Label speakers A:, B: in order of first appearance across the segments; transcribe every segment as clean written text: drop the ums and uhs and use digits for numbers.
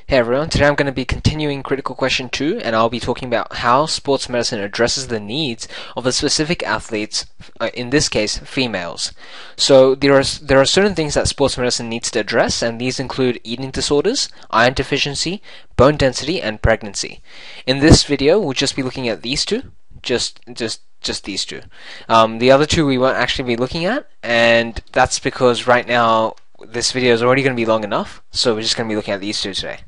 A: Hey everyone, today I'm going to be continuing critical question 2, and I'll be talking about how sports medicine addresses the needs of the specific athletes, in this case, females. So there are certain things that sports medicine needs to address, and these include eating disorders, iron deficiency, bone density, and pregnancy. In this video, we'll just be looking at these two, just these two. The other two we won't actually be looking at, and that's because right now this video is already going to be long enough, so we're just going to be looking at these two today.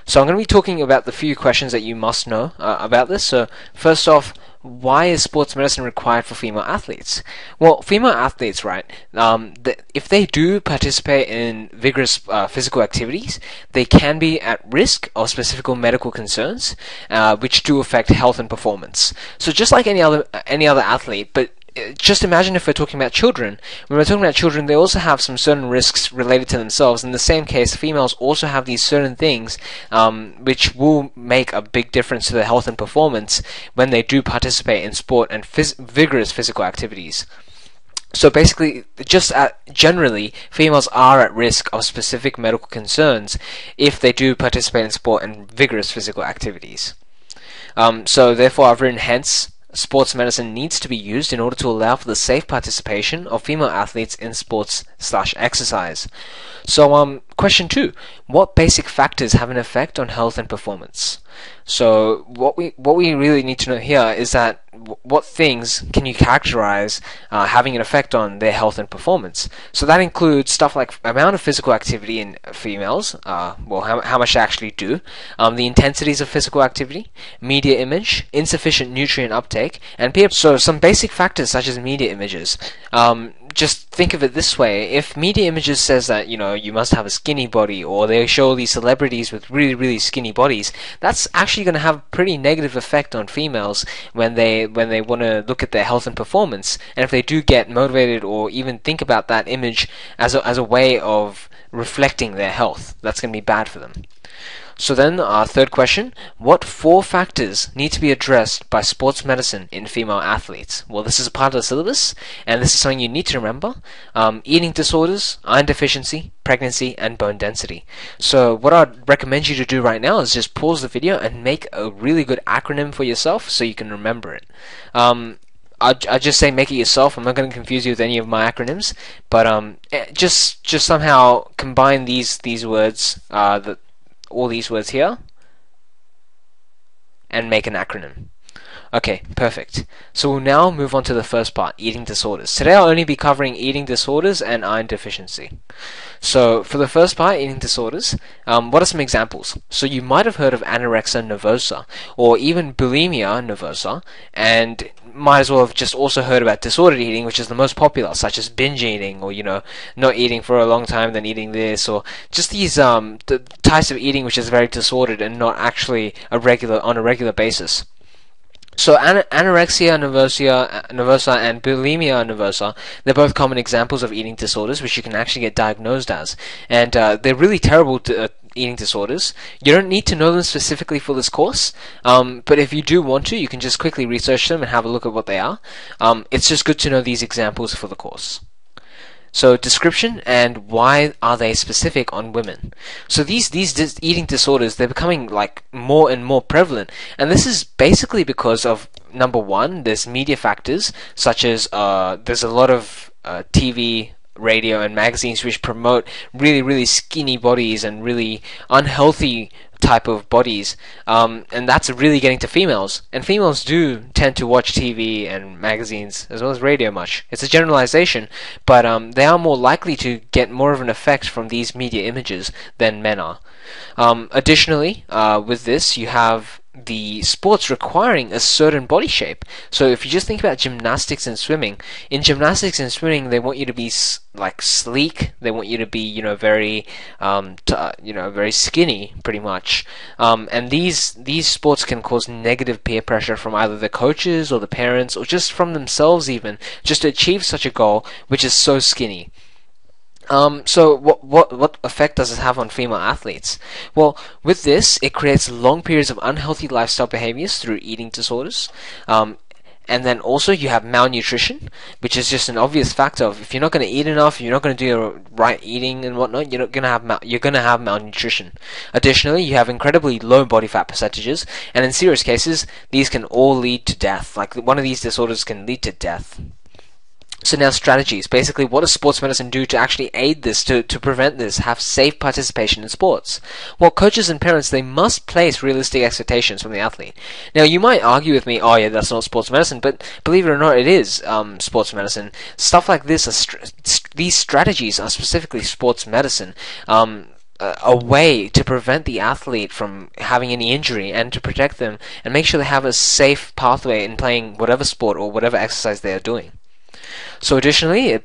A: So I'm going to be talking about the few questions that you must know about this. So first off, why is sports medicine required for female athletes? Well, female athletes, right, if they do participate in vigorous physical activities, they can be at risk of specific medical concerns, which do affect health and performance. So just like any other athlete, but just imagine if we're talking about children. When we're talking about children, they also have some certain risks related to themselves. In the same case, females also have these certain things which will make a big difference to their health and performance when they do participate in sport and vigorous physical activities. So basically, generally, females are at risk of specific medical concerns if they do participate in sport and vigorous physical activities. So therefore, I've written hence, sports medicine needs to be used in order to allow for the safe participation of female athletes in sports/exercise. So, question 2: what basic factors have an effect on health and performance? So, what we really need to know here is that what things can you characterize having an effect on their health and performance? So that includes stuff like amount of physical activity in females, how much they actually do, the intensities of physical activity, media image, insufficient nutrient uptake, and peer. So some basic factors such as media images. Just think of it this way: if media images says that you must have a skinny body, or they show these celebrities with really skinny bodies, that's actually going to have a pretty negative effect on females when they want to look at their health and performance. And if they do get motivated or even think about that image as a way of reflecting their health, that's going to be bad for them. So then, our third question: what 4 factors need to be addressed by sports medicine in female athletes? Well, this is a part of the syllabus, and this is something you need to remember. Eating disorders, iron deficiency, pregnancy, and bone density. So what I'd recommend you to do right now is just pause the video and make a really good acronym for yourself so you can remember it. I just say make it yourself. I'm not going to confuse you with any of my acronyms, but just somehow combine these words, all these words here, and make an acronym. Okay, perfect. So we'll now move on to the first part, eating disorders. Today I'll only be covering eating disorders and iron deficiency. So for the first part, eating disorders, what are some examples? So you might have heard of anorexia nervosa, or even bulimia nervosa, and might as well have just also heard about disordered eating, which is the most popular, such as binge eating, or not eating for a long time then eating this, or just these the types of eating which is very disordered and not actually on a regular basis. So anorexia nervosa and bulimia nervosa, they're both common examples of eating disorders which you can actually get diagnosed as, and they're really terrible eating disorders. You don't need to know them specifically for this course, but if you do want to, you can just quickly research them and have a look at what they are. It's just good to know these examples for the course. So description and why are they specific on women? So these eating disorders, they're becoming like more and more prevalent, and this is basically because of, number one, there's media factors such as there's a lot of TV, radio, and magazines which promote really skinny bodies and really unhealthy type of bodies, and that's really getting to females, and females do tend to watch TV and magazines as well as radio much. It's a generalization, but they are more likely to get more of an effect from these media images than men are. Additionally, with this you have the sports requiring a certain body shape. So if you just think about gymnastics and swimming, in gymnastics and swimming they want you to be like sleek, they want you to be very very skinny pretty much, and these sports can cause negative peer pressure from either the coaches or the parents or just from themselves even, just to achieve such a goal which is so skinny. So what effect does it have on female athletes? Well, with this, it creates long periods of unhealthy lifestyle behaviors through eating disorders, And then also you have malnutrition, which is just an obvious factor of if you're not going to eat enough, you're not going to do your right eating and whatnot, you're going to have malnutrition. Additionally, you have incredibly low body fat percentages, and in serious cases, these can all lead to death. Like one of these disorders can lead to death. So now strategies. Basically, what does sports medicine do to actually aid this, to prevent this, have safe participation in sports? Well, coaches and parents, they must place realistic expectations from the athlete. Now, you might argue with me, oh yeah, that's not sports medicine, but believe it or not, it is sports medicine. Stuff like this, these strategies are specifically sports medicine. A way to prevent the athlete from having any injury and to protect them and make sure they have a safe pathway in playing whatever sport or whatever exercise they are doing. So additionally,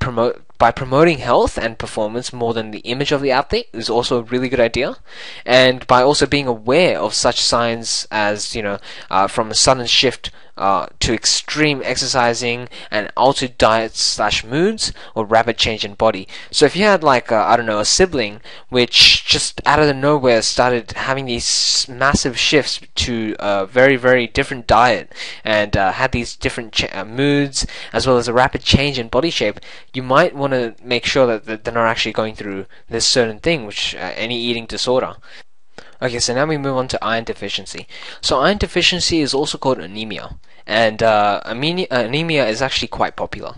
A: by promoting health and performance more than the image of the athlete is also a really good idea, and by also being aware of such signs as, from a sudden shift to extreme exercising and altered diets / moods or rapid change in body. So if you had a sibling which just out of the nowhere started having these massive shifts to a very, very different diet and had these different moods as well as a rapid change in body shape, you might want to make sure that they're not actually going through this certain thing, which any eating disorder. Okay, so now we move on to iron deficiency. So iron deficiency is also called anemia, and anemia is actually quite popular.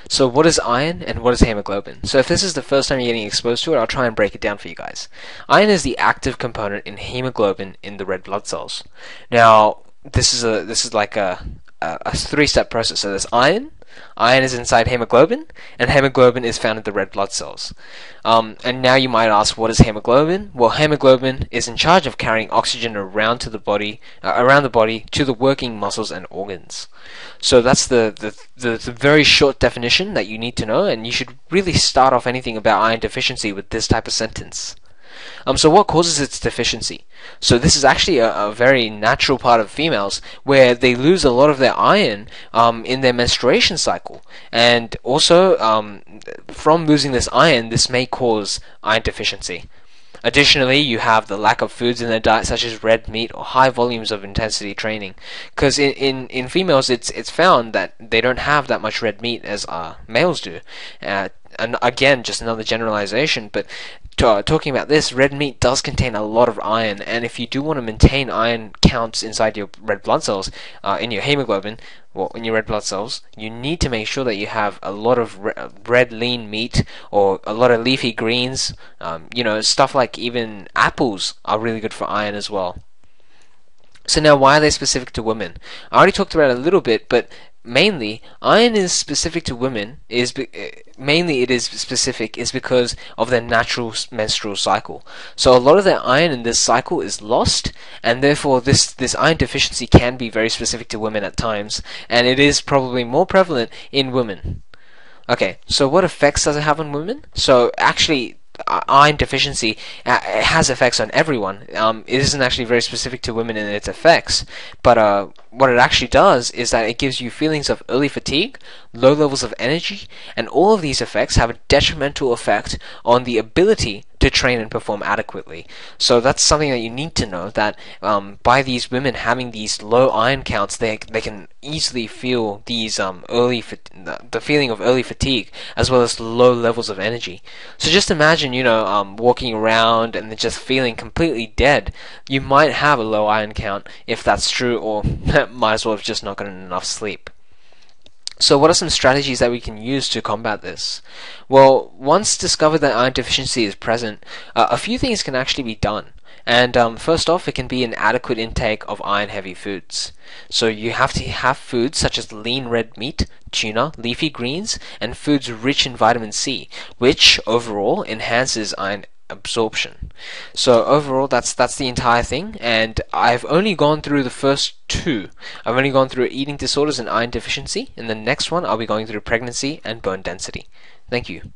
A: So what is iron and what is hemoglobin? So if this is the first time you're getting exposed to it, I'll try and break it down for you guys. Iron is the active component in hemoglobin in the red blood cells. Now, this is like a three-step process. So there's iron is inside hemoglobin, and hemoglobin is found in the red blood cells. And now you might ask, what is hemoglobin? Well, hemoglobin is in charge of carrying oxygen around the body to the working muscles and organs. So that's the very short definition that you need to know, and you should really start off anything about iron deficiency with this type of sentence. So what causes its deficiency? So this is actually a very natural part of females where they lose a lot of their iron in their menstruation cycle, and also from losing this iron, this may cause iron deficiency. Additionally, you have the lack of foods in their diet, such as red meat or high volumes of intensity training. Because in females, it's found that they don't have that much red meat as males do. And again, just another generalization, but talking about this, red meat does contain a lot of iron, and if you do want to maintain iron counts inside your red blood cells, in your hemoglobin, well, in your red blood cells, you need to make sure that you have a lot of red lean meat or a lot of leafy greens. Stuff like even apples are really good for iron as well. So now, why are they specific to women? I already talked about it a little bit, but mainly, iron is specific to women is because of their natural menstrual cycle. So a lot of their iron in this cycle is lost, and therefore this iron deficiency can be very specific to women at times, and it is probably more prevalent in women. Okay, so what effects does it have on women? So actually, iron deficiency has effects on everyone. It isn't actually very specific to women in its effects, but what it actually does is that it gives you feelings of early fatigue, low levels of energy, and all of these effects have a detrimental effect on the ability to train and perform adequately. So that's something that you need to know, that by these women having these low iron counts, they can easily feel these the feeling of early fatigue as well as low levels of energy. So just imagine, walking around and just feeling completely dead. You might have a low iron count if that's true, or might as well have just not gotten enough sleep. So what are some strategies that we can use to combat this? Well, once discovered that iron deficiency is present, a few things can actually be done. And first off, it can be an adequate intake of iron-heavy foods. So you have to have foods such as lean red meat, tuna, leafy greens, and foods rich in vitamin C, which overall enhances iron absorption. So overall, that's the entire thing, and I've only gone through the first two. I've only gone through eating disorders and iron deficiency. In the next one, I'll be going through pregnancy and bone density. Thank you.